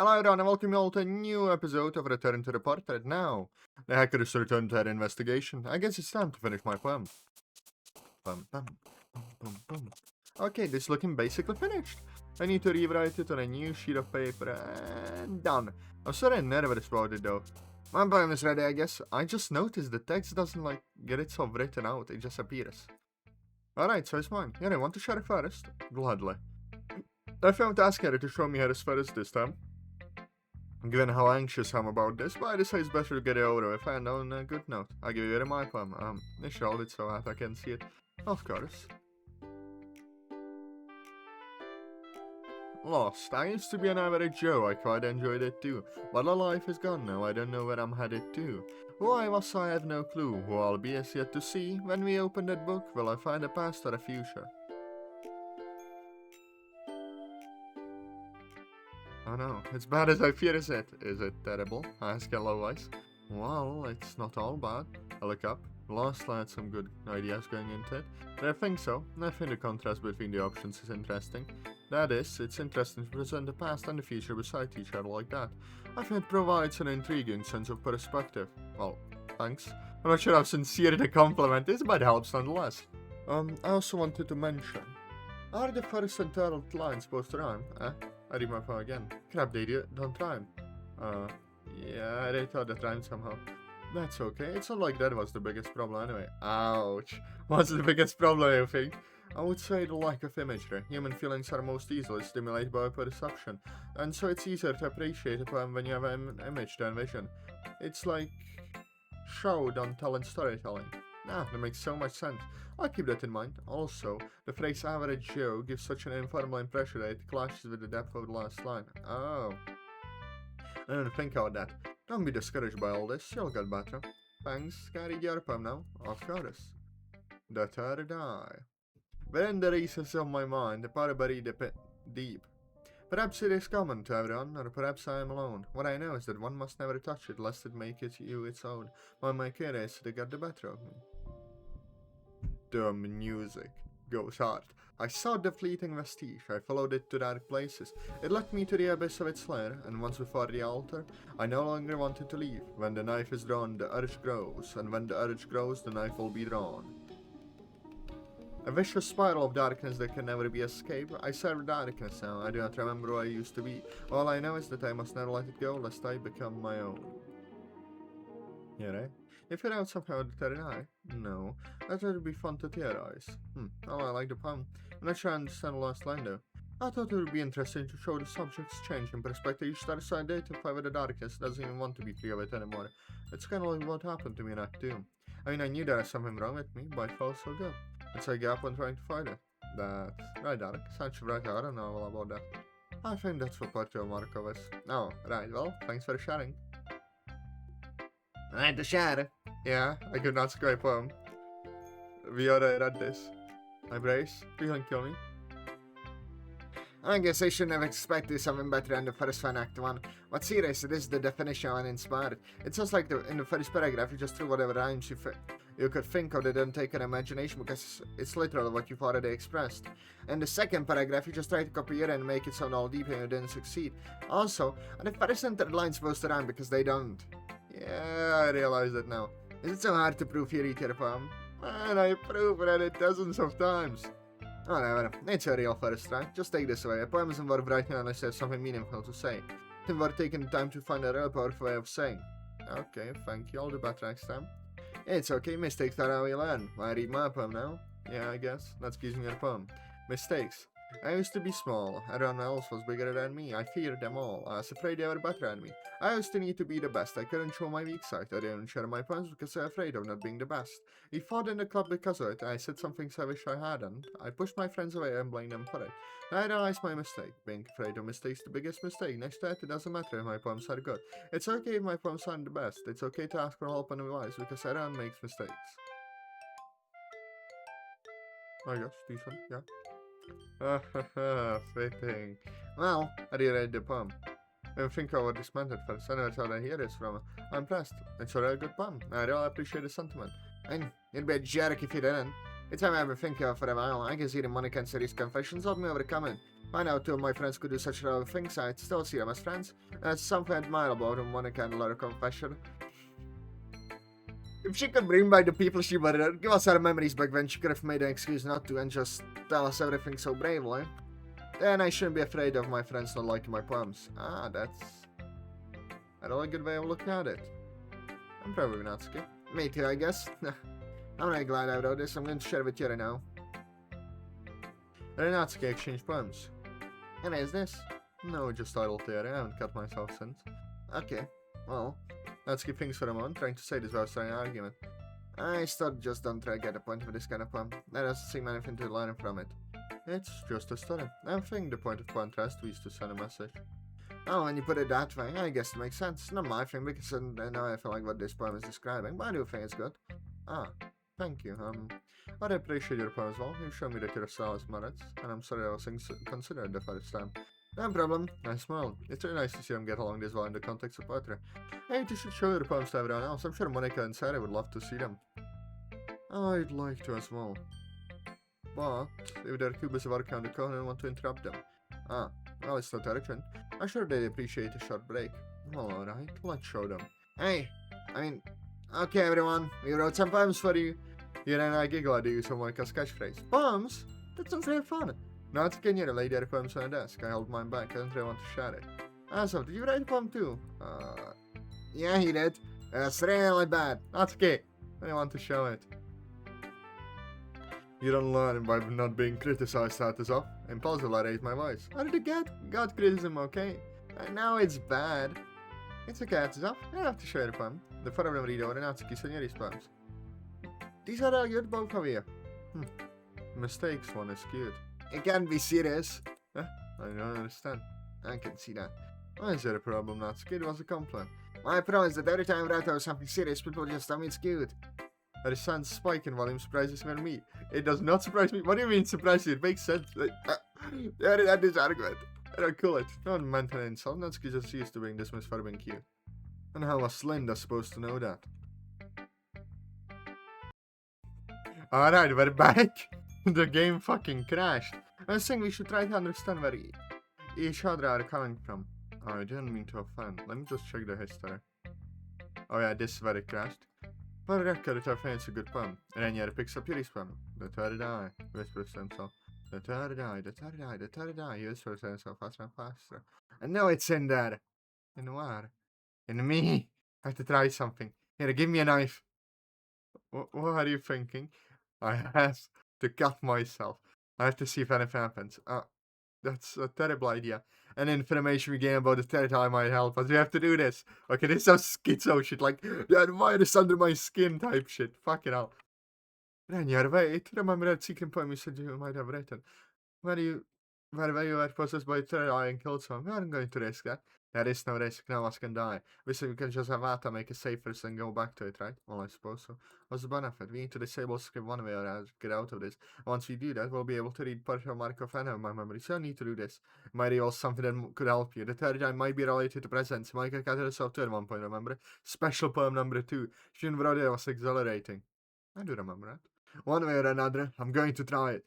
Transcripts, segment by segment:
Hello everyone and welcome you all to a new episode of Return to the Portrait. Now, the hacker has returned to their investigation. I guess it's time to finish my poem. Bum, bum, bum, bum, bum. Okay, this is looking basically finished. I need to rewrite it on a new sheet of paper and done. I'm sort of nervous about it though. My poem is ready, I guess. I just noticed the text doesn't get itself written out, it just appears. Alright, so it's mine. Yeah, I want to share it first. Gladly. I found to ask her to show me hers first this time. Given how anxious I'm about this, but I decided it's better to get it over with, and on a good note, I'll give you my poem. I should hold it so that I can see it. Of course. Lost. I used to be an average Joe, I quite enjoyed it too. But the life is gone now, I don't know where I'm headed to. Who I was, I have no clue. Who I'll be is yet to see. When we open that book, will I find a past or a future? Oh no, it's bad as I fear, is it? Is it terrible? I ask a low voice. Well, it's not all bad. I look up. Last I had some good ideas going into it. But I think so. I think the contrast between the options is interesting. That is, it's interesting to present the past and the future beside each other like that. I think it provides an intriguing sense of perspective. Well, thanks. I'm not sure how sincere the compliment is, but it helps nonetheless. I also wanted to mention. Are the first and third lines supposed to rhyme? I read my poem again. Crap, they don't rhyme. Yeah, they thought that rhymed somehow. That's okay, it's not like that was the biggest problem anyway. Ouch. What's the biggest problem, you think? I would say the lack of imagery. Human feelings are most easily stimulated by perception, and so it's easier to appreciate a poem when you have an image than vision. It's like show, don't tell in storytelling. That makes so much sense. I'll keep that in mind. Also, the phrase average Joe gives such an informal impression that it clashes with the depth of the last line. Oh. I didn't think about that. Don't be discouraged by all this, you'll get better. Thanks, can I read your poem now? Of course. The third eye. Within the recesses of my mind, the power buried deep. Perhaps it is common to everyone, or perhaps I am alone. What I know is that one must never touch it, lest it make it you its own. My curiosity got the better of me. The music goes hard. I sought the fleeting vestige, I followed it to dark places. It led me to the abyss of its lair, and once before the altar, I no longer wanted to leave. When the knife is drawn, the urge grows, and when the urge grows, the knife will be drawn. A vicious spiral of darkness that can never be escaped. I serve darkness now, I do not remember who I used to be. All I know is that I must never let it go, lest I become my own. Yeah, right? If you're out somehow with the third eye? No. That would be fun to theorize. Oh, I like the poem. I'm not sure I understand the last line though. I thought it would be interesting to show the subject's change in perspective. You start to identify with the darkness, doesn't even want to be free of it anymore. It's kind of like what happened to me in Act 2. I mean, I knew there was something wrong with me, but I felt so good. It's a gap when trying to fight it. That's right, dark. Such a bright I don't know all about that. I think that's what part of Markov is. Oh, right, well, thanks for sharing. Right to share. Yeah, I could not scribe a poem. We already read this. I brace. Please don't kill me. I guess I shouldn't have expected something better than the first one, Act 1. But seriously, this is the definition of uninspired. It sounds like in the first paragraph you just threw whatever rhymes you could think of that didn't take an imagination because it's literally what you've already expressed. In the second paragraph you just tried to copy it and make it sound all deep and you didn't succeed. Also, are the first and third lines supposed to rhyme because they don't? Yeah, I realize that now. Is it so hard to prove you read your poem? Man, I proved it dozens of times. Whatever, it's a real first try. Just take this away. A poem isn't worth writing unless there's something meaningful to say. It's worth taking the time to find a real powerful way of saying. Okay, thank you. I'll do better next time. It's okay, mistakes are how we learn. I read my poem now. Yeah, I guess. Let's give me your poem. Mistakes. I used to be small. Everyone else was bigger than me. I feared them all. I was afraid they were better than me. I used to need to be the best. I couldn't show my weak side. I didn't share my poems because I was afraid of not being the best. We fought in the club because of it. I said some things I wish I hadn't. I pushed my friends away and blamed them for it. I realized my mistake. Being afraid of mistakes is the biggest mistake. Next to that, it doesn't matter if my poems are good. It's okay if my poems aren't the best. It's okay to ask for help and advice because everyone makes mistakes. I guess, decent, yeah. Fitting. Well, I reread the poem. I didn't think I would this meant at first. I never thought I'd hear this from her. I'm impressed. It's a really good poem. I really appreciate the sentiment. And you'd be a jerk if you didn't. It's time I've been thinking of for a while. I can see the Monika and Sayori's confessions help me overcome it. I know two of my friends could do such a things, I'd still see them as friends. That's something admirable about Monika and her confession. If she could bring back the people she murdered, give us our memories back when she could have made an excuse not to and just tell us everything so bravely, then I shouldn't be afraid of my friends not liking my poems. Ah, that's a really good way of looking at it. I'm proud of you, Natsuki. Me too, I guess. I'm really glad I wrote this. I'm going to share it with Yuri now. Natsuki exchanged poems. And is this? No, just idle theory. I haven't cut myself since. Okay, well, Natsuki thinks for a moment, trying to say this without starting an argument. I still just don't try to get a point with this kind of poem. There doesn't seem anything to learn from it. It's just a story. I think the point of contrast is to send a message. Oh, when you put it that way, I guess it makes sense. Not my thing, because now I feel like what this poem is describing, but I do think it's good. Ah, thank you. I appreciate your poem as well. You showed me that your style has merits, and I'm sorry I was considered the first time. No problem. I smiled. It's really nice to see them get along this well in the context of poetry. Hey, you should show your poems to everyone else. I'm sure Monika and Sayori would love to see them. I'd like to as well. But if their cubes are working on the corner and want to interrupt them. Ah, well, it's not urgent. I'm sure they'd appreciate a short break. Well, alright, let's show them. Hey, okay everyone, we wrote some poems for you. You and I giggle at the use of Monika's catchphrase. Poems? That sounds really fun. Natsuki and Yuri laid their poems on the desk. I held mine back. I didn't really want to share it. Atazoth, did you write a poem too? Yeah, he did. It's really bad. Natsuki, I didn't want to show it. You don't learn by not being criticized, Atazoth. Impulsively, I raised my voice. How did it get? Got criticism, okay? I know it's bad. It's okay, Atazoth. I don't have to share the poem. The four of them read over Natsuki's and Yuri's poems. These are all good, both of you. Mistakes, one is cute. It can't be serious. I don't understand. I can see that. Why is there a problem, Natsuki? It was a compliment. My problem is that every time I write about something serious, people just tell me it's cute. The sun's spike in volume surprises even me. It does not surprise me. What do you mean surprise you? It makes sense. There is this argument. I don't cool it. No one meant an insult. Natsuki just used to being dismissed for being cute. And how was Linda supposed to know that? Alright, we're back. The game fucking crashed. I was saying we should try to understand where each other are coming from. Oh, I didn't mean to offend. Let me just check the history. Oh yeah, this is where it crashed. For the record, I think it's a good poem. Renier picks up Yuri's poem. The third eye, whispers to himself. The third eye, the third eye, the third eye, he whispers to himself faster and faster. And now it's in there. In where? In me. I have to try something. Here, give me a knife. What are you thinking? I have to cut myself. I have to see if anything happens. That's a terrible idea. Any information we gain about the third eye might help us. We have to do this. Okay, this is some schizo shit, like, the virus under my skin type shit. Fucking hell. Renier, wait. Remember that secret poem you said you might have written? Where you were possessed by third eye and killed someone? We aren't going to risk that. There is no risk. No one can die. We can just have Ata make it safer and go back to it, right? Well, I suppose so. What's the benefit? We need to disable script one way or another to get out of this. Once we do that, we'll be able to read partial Markov and have my memory. So I need to do this. Might reveal something that could help you. The third eye might be related to presence. Monika cut herself too at one point, remember? Special poem number 2. She wrote it was exhilarating. I do remember that. One way or another, I'm going to try it.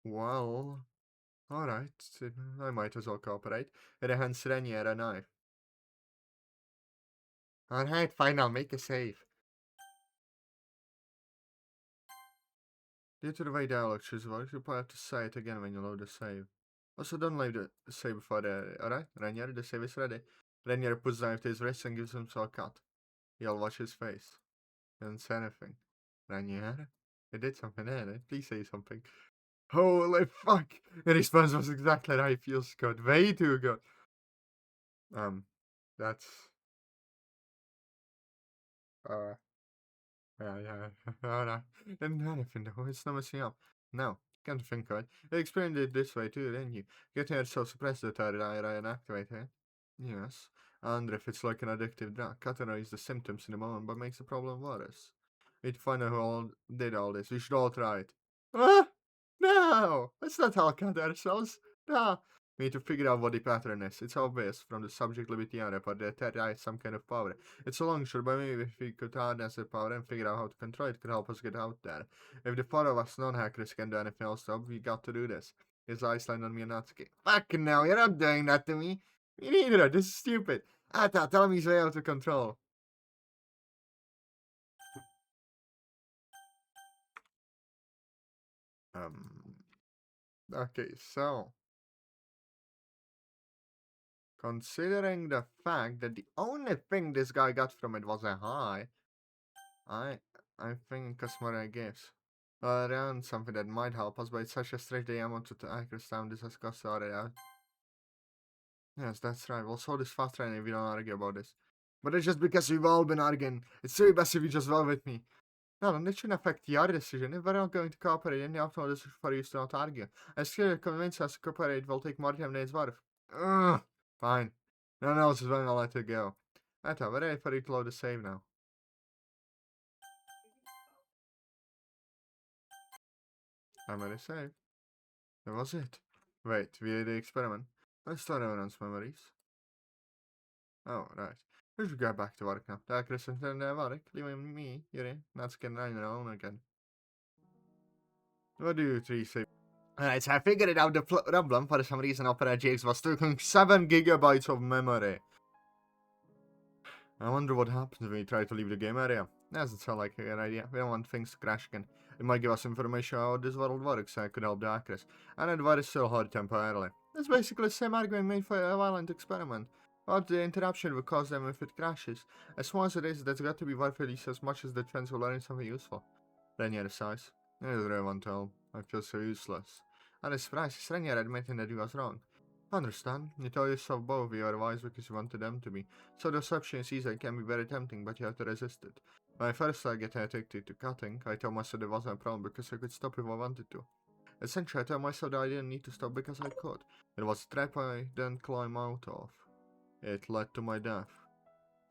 Well... Alright, I might as well cooperate. It hands Renier a knife. Alright, fine, I'll make a save. Due to the way dialogue chooses works, you'll probably have to say it again when you load the save. Also, don't leave the save before the... Alright, Renier, the save is ready. Renier puts the knife to his wrist and gives himself a cut. You'll watch his face. He doesn't say anything. Renier? He did something there, please say something. Holy fuck! The response was exactly right. Feels good. Way too good. That's... yeah. Alright. And anything though, it's not messing up. No, can't think of it. You experienced it this way too, didn't you? Getting yourself suppressed the third eye and activate it. Yes. And if it's like an addictive drug, catalyze the symptoms in the moment but makes the problem worse. We'd find out who all did all this. We should all try it. Ah! No! Let's not all cut ourselves. No! We need to figure out what the pattern is. It's obvious from the Project Libitina report that third eye has some kind of power. It's a long shot, but maybe if we could harness the power and figure out how to control it, could help us get out there. If the four of us non-hackers can do anything else, though, we got to do this. His eyes land on me and Natsuki. Fucking no, you're not doing that to me. Me neither, this is stupid. Ata, tell him he's way out of control. Okay, so considering the fact that the only thing this guy got from it was a high, I think Cosmore gives. Around something that might help us, but it's such a stretch the amount to accuracy down this has cost already out. Yes, that's right. We'll solve this faster and if we don't argue about this. But it's just because we've all been arguing. It's really best if you just roll with me. No, and it shouldn't affect your decision. If we're not going to cooperate, then the optimal decision for you is to not argue. As clearly convince us to cooperate will take more time than it's worth. Ugh. Fine. No one else is willing, I'll let it go. Right, we're ready for you to load the save now. I'm ready to save. That was it. Wait, we did the experiment. Let's start everyone's memories. Oh, right. We should get back to work now. That Chris and work, leaving me, Yuri, Natsuki and I alone again. What do you three say? Alright, so I figured it out. The problem, for some reason, Opera GX was taking 7 gigabytes of memory. I wonder what happens when we try to leave the game area. Doesn't sound like a good idea. We don't want things to crash again. It might give us information about how this world works, so I could help the hackers. And advice is still hard temporarily. It's basically the same argument made for a violent experiment. But the interruption will cause them if it crashes. As small as it is, that's got to be worth at least as much as the chance of learning something useful. Renier decides. I don't really want to help. I feel so useless. And it's surprised is Renier admitting that he was wrong. I understand. You tell yourself both you are wise because you wanted them to be. So the deception is easy and can be very tempting, but you have to resist it. When I first started getting addicted to cutting, I told myself it wasn't a problem because I could stop if I wanted to. Essentially, I told myself that I didn't need to stop because I could. It was a trap I didn't climb out of. It led to my death.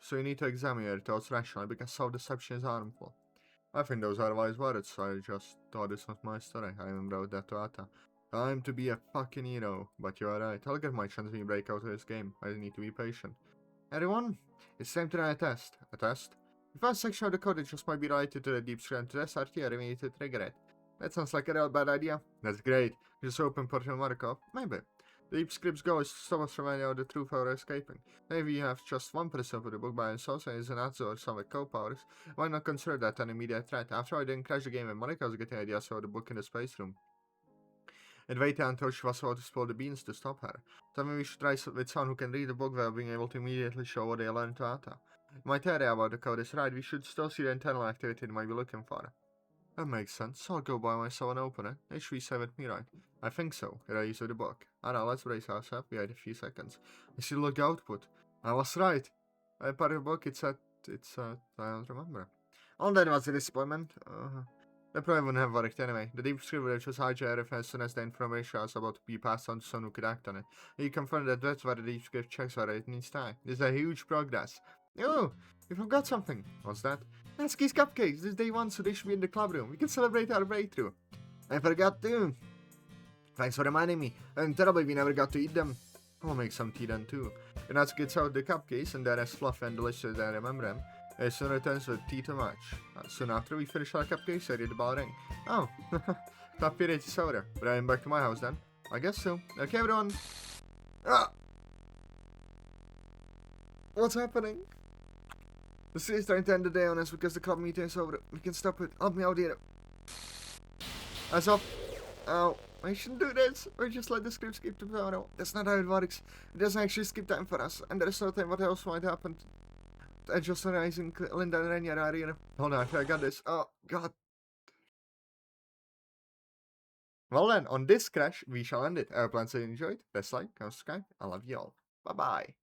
So you need to examine your thoughts rationally because self-deception is harmful. I think those are wise words, so I just thought this was my story. I even wrote that to Ata. Time to be a fucking hero, but you're right. I'll get my chance when you break out of this game. I need to be patient. Everyone, it's time to run a test. A test? The first section of the code just might be related to the deep scan to test RT, we need to trigger it. That sounds like a real bad idea. That's great. Just open Portal Markov. Maybe. The deep script's goal is to stop us from finding out the truth or escaping. Maybe you have just 1% of the book by yourself and is an Atazoth or some with co-powers. Why not consider that an immediate threat? After all, I didn't crash the game and Monika was getting ideas about the book in the space room. And waited until she was about to spill the beans to stop her. So maybe we should try with someone who can read the book while being able to immediately show what they learned to Ata. My theory about the code is right, we should still see the internal activity they might be looking for. That makes sense, so I'll go by myself and open it. It should be 7 with me, right? I think so. Here I use the book. Now let's brace ourselves. We had a few seconds. I see log output. I was right. I part of the book, I don't remember. All that was a disappointment. That probably wouldn't have worked anyway. The deep script just hijacked as soon as the information was about to be passed on to someone who could act on it. You confirmed that that's why the deep script checks are it needs time. This is a huge progress. Oh, we forgot something. What's that? Natsuki's cupcakes. This is day 1, so they should be in the club room. We can celebrate our breakthrough. I forgot too. Thanks for reminding me. I'm terrible we never got to eat them. I'll make some tea then too. When Natsuki gets out the cupcakes and they're as fluffy and delicious as I remember them, it soon returns with tea to match. Soon after we finish our cupcakes, I read the bell ring. Oh, top period is over. But I'm back to my house then. I guess so. Okay, everyone. Ah! What's happening? The city's trying to end the day on us because the club meeting is over. We can stop it. Help me out here. As off. Oh, I shouldn't do this. We just let the script skip tomorrow. That's not how it works. It doesn't actually skip time for us. And there's no time what else might happen. I just rising Linda and Renier are here. Hold on, I got this. Oh, God. Well then, on this crash, we shall end it. I hope you enjoyed. Best like, subscribe. I love you all. Bye-bye.